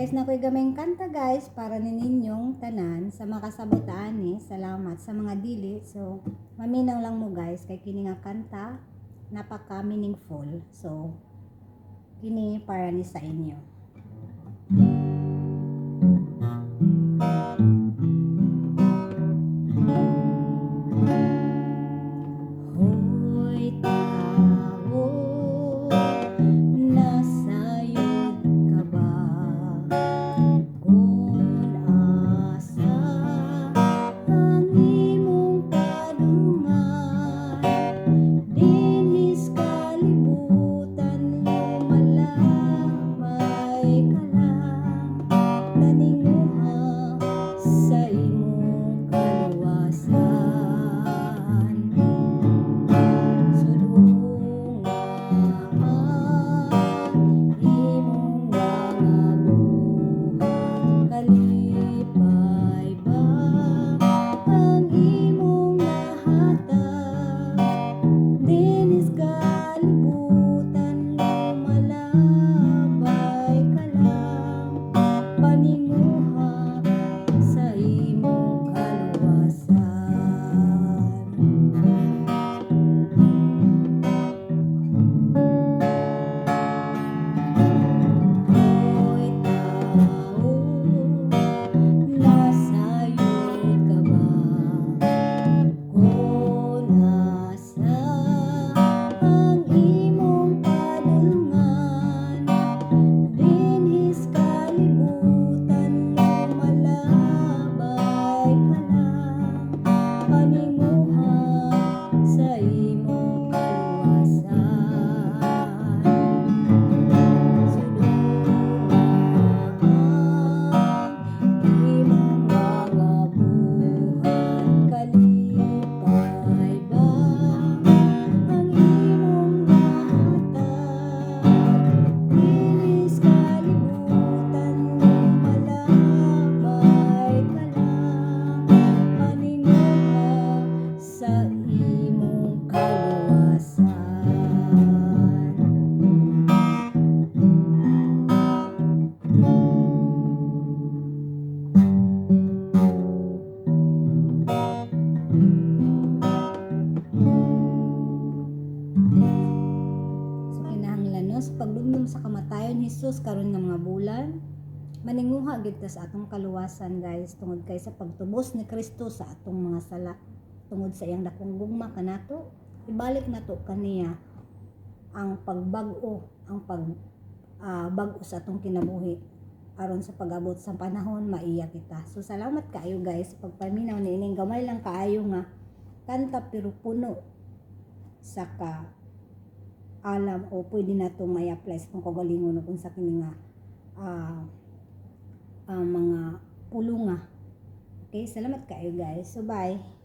guys na ko'y gamay kanta guys para ninyong tanan sa makasabutaan ni. Salamat sa mga dili. So maminaw lang mo guys kay kini nga kanta napaka meaningful. So kini para ni sa inyo. Hoy tao, nasayod ka ba? Kung asa ang imong padungan, dinhis kalibutan lumalabay ka lang, naninguha sa imong kaluwasan. Kalipay ba ang imong nahatag? Dinis kalibutan lumalabay ka lang, paninguha sa imong kaluwasan. Hoy tao, nasayod ka ba? Kung asa ang imong padungan, dinhis kalibutan lumalabay ka lang, paninguha sa imong kaluwasan. Imong mga buhat, kalipay ba ang imong nahatag? Dinis kalibutan lumalabay ka lang, paninguha sa imong kaluwasan. So kinahanglan no sa pagdumdum sa kamatayon Hesus karon nga mga bulan, maninguha gid ta sa atong kaluwasan guys tungod kay sa pagtubos ni Kristo sa atong mga sala, tungod sa iyang dakong gugma kanato, ibalik nato kaniya ang pagbag-o, ang bag-o sa atong kinabuhi aron sa pag-abot sa panahon maiya kita. So salamat kaayo guys sa pagpaminaw niining gamay lang kaayo nga kanta pero puno sa ka alam o pwede na itong may apply sa itong kagalingon kung sa kini nga mga pulunga. Okay, salamat kayo guys. So bye.